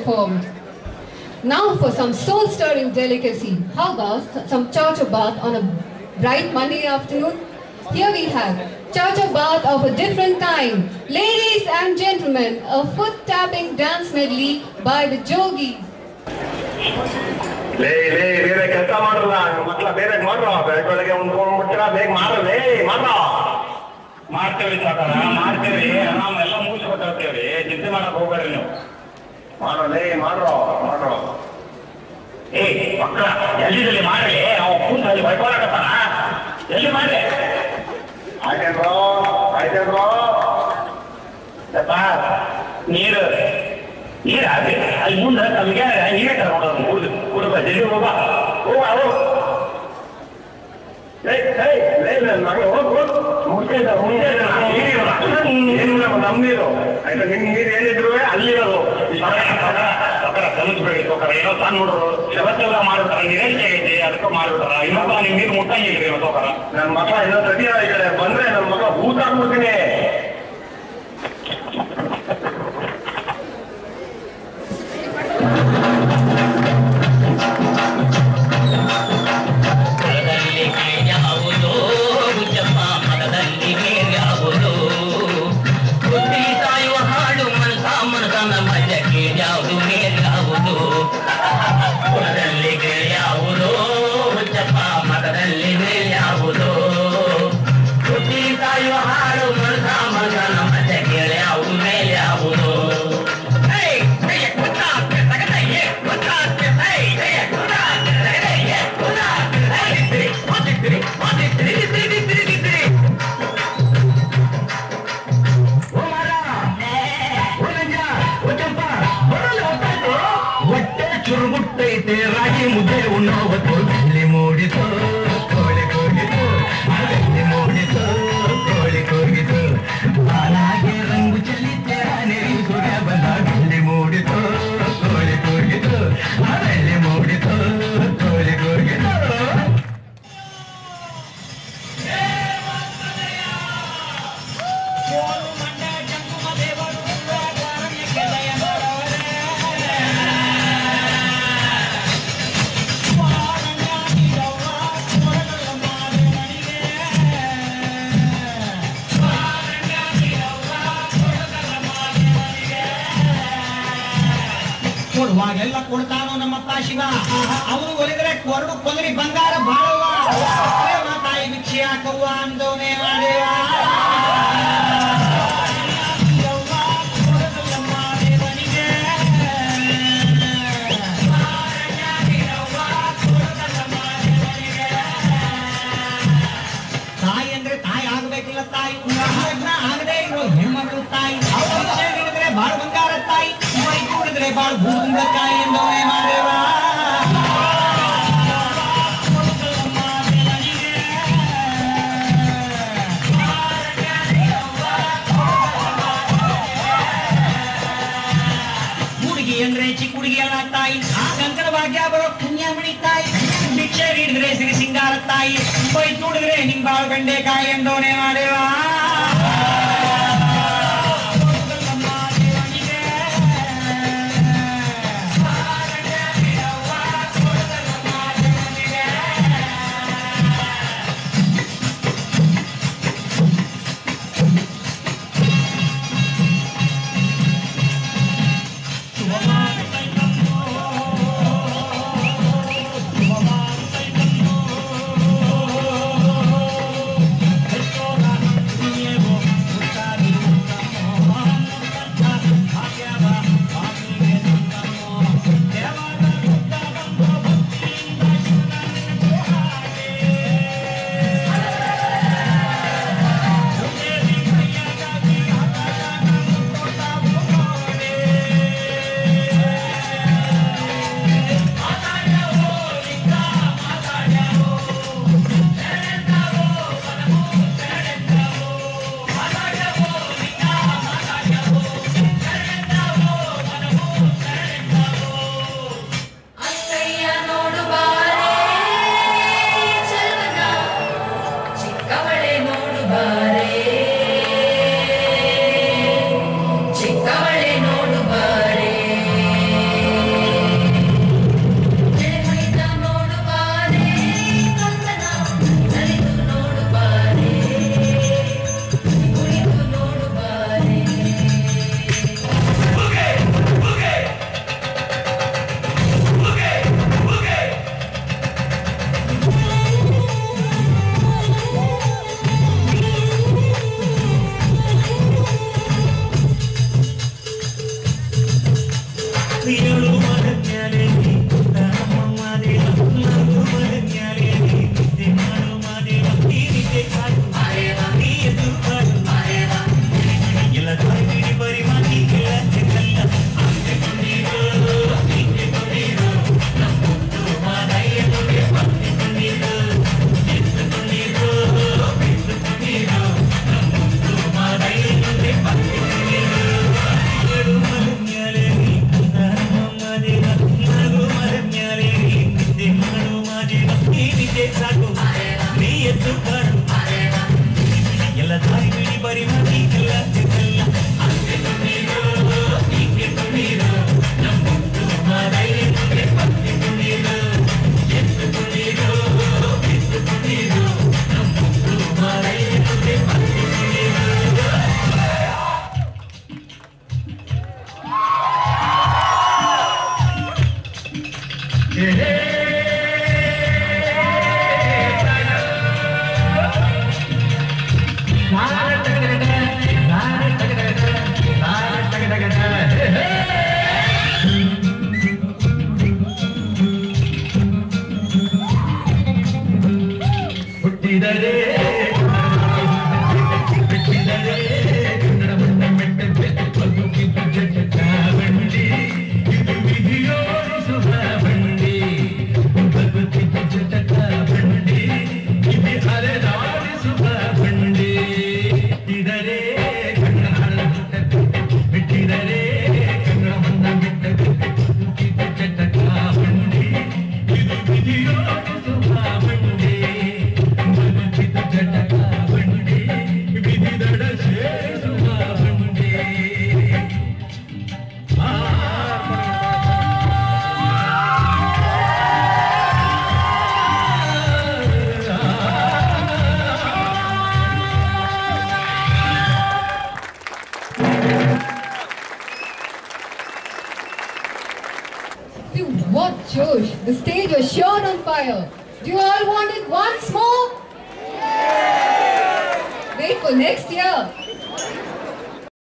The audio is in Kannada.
formed. Now for some soul-stirring delicacy. How about some chow-chow bath on a bright Monday afternoon? Here we have chow-chow bath of a different kind. Ladies and gentlemen, a foot-tapping dance medley by the Jogis. ಬೇರೆ ಕೆಲಸ ಮಾಡಲ್ಲ ಮಕ್ಕಳ ಬೇರೆ ಮಾಡ್ರ ಬೆಳಗ್ಗೆ ಒಂದು ಮುಟ್ಟಿರ ಬೇಗ ಮಾಡಲೇ ಮಾಡ್ತೇವ್ರಿ ಸಾಕಾರ ಮಾಡ್ತೇವ್ರಿ ನಾವು ಎಲ್ಲ ಮುಗಿಸ್ಕೊಟ್ಟೇವ್ರಿ ಚಿಂತೆ ಮಾಡಕ್ ಹೋಗ್ಬೇಡ್ರಿ ನೀವು ಮಾಡ್ರೋ ಏ ಮಕ್ಕಳ ಎಲ್ಲಿದಲ್ಲಿ ಮಾಡ್ರಿ ನಾವು ಕೂತಲ್ಲಿ ಬೈಕೋಳಕತ್ತಾನ ಎಲ್ಲಿ ಮಾಡ್ರಿ ಆಯ್ತೇನ್ರೋ ನೀರು ಹಾಕಿ ಅಲ್ಲಿ ಮುಂದೆ ನಮ್ಗೆ ನೀರೇ ನೋಡೋದು ಕುಡುಬ ಜಲ್ದಿ ಹೋಗ ನಮ್ ನೀರು ಆಯ್ತಾ ನಿಮ್ ನೀರು ಏನಿದ್ರು ಅಲ್ಲಿರೋದು ಕಲಿಸ್ಬೇಡಿ ಏನೋ ತಾನು ನೋಡೋರು ಶವತ್ತೆಲ್ಲ ಮಾಡ್ಬಿಟ್ಟಾರ ನೀರೇಳಿಕೆ ಐತಿ ಅದಕ್ಕೆ ಮಾಡ್ಬಿಟ್ಟಾರ ಇನ್ನೊಬ್ಬ ನಿಮ್ ನೀರು ಮುಟ್ಟಂಗಿಲ್ರಿ ಇವತ್ತೋಕರ ನನ್ನ ಮಗ ಇನ್ನೊಂದು ಸತಿ ಈ ಕಡೆ ಬಂದ್ರೆ ನನ್ನ ಮಗ ಭೂತ ಆಗ್ಬಿಡ್ತೀನಿ ರಾಗಿ ಮುದ್ದೆ ಉಣ್ಣೋವತ್ತು ಬೆಳ್ಳಿ ಮೂಡಿತು ಕೋಳಿ ಕೂಗಿತು ಬೆಳ್ಳಿ ಮೂಡಿತು ಕೋಳಿ ಕೂಗಿತು ಹಾಲಾಗೆ ರಂಗು ಚೆಲ್ಲಿದ್ದೆ ನೀರು ಸೂರ್ಯ ಬಂದ ಬೆಳ್ಳಿ ಮೂಡಿತು ಕೋಳಿ ಕೂಗಿತು ಬೆಳ್ಳಿ ಮೂಡಿತು ಕೋಳಿ ಕೂಗಿತು ಕೊಡುವಾಗೆಲ್ಲ ಕೊಡ್ತಾನೋ ನಮ್ಮಪ್ಪ ಶಿವ ಅವನು ಒಲಿದ್ರೆ ಕೊರಡು ಕೊದರಿ ಬಂಗಾರ ಬಾಳವ್ವ ತಾಯಿ ಭಿಕ್ಷೆ ಹಾಕವ್ವ ಅಂದವನೇ ಮಾಡೇವ ತಾಯಿ ಅಂದ್ರೆ ತಾಯಿ ಆಗ್ಬೇಕಿಲ್ಲ ತಾಯಿ ಆಗದೆ ಇರೋ ಹೆಣ್ಮಕ್ಳು ತಾಯಿ ಹಿಡಿದ್ರೆ ಬಾಳ ಬಂಗಾರ ತಾಯಿ ಕೂಡಿದ್ರೆ ಬಾಳ ಭೂಮಿಕಾಯಿ ಎಂದವನೇ ಮಾಡೇವ ಹುಡುಗಿ ಅಂದ್ರೆ ಚಿಕ್ಕ ಹುಡುಗಿ ಅಲ್ಲ ತಾಯಿ ಆ ಕಂಕಣ ಭಾಗ್ಯ ಬರೋ ಪುಣ್ಯಮಣಿ ತಾಯಿ ಭಿಕ್ಷೆ ಹಿಡಿದ್ರೆ ಸಿರಿ ಸಿಂಗಾರ ತಾಯಿ ಬೈ ತುಡಿದ್ರೆ ನಿಮ್ ಬಾಳ ಗಂಡೆಕಾಯಿ ಎಂದವನೇ ಮಾಡೇವ Yeah. What Josh! The stage was sure on fire. Do you all want it once more? Wait for next year.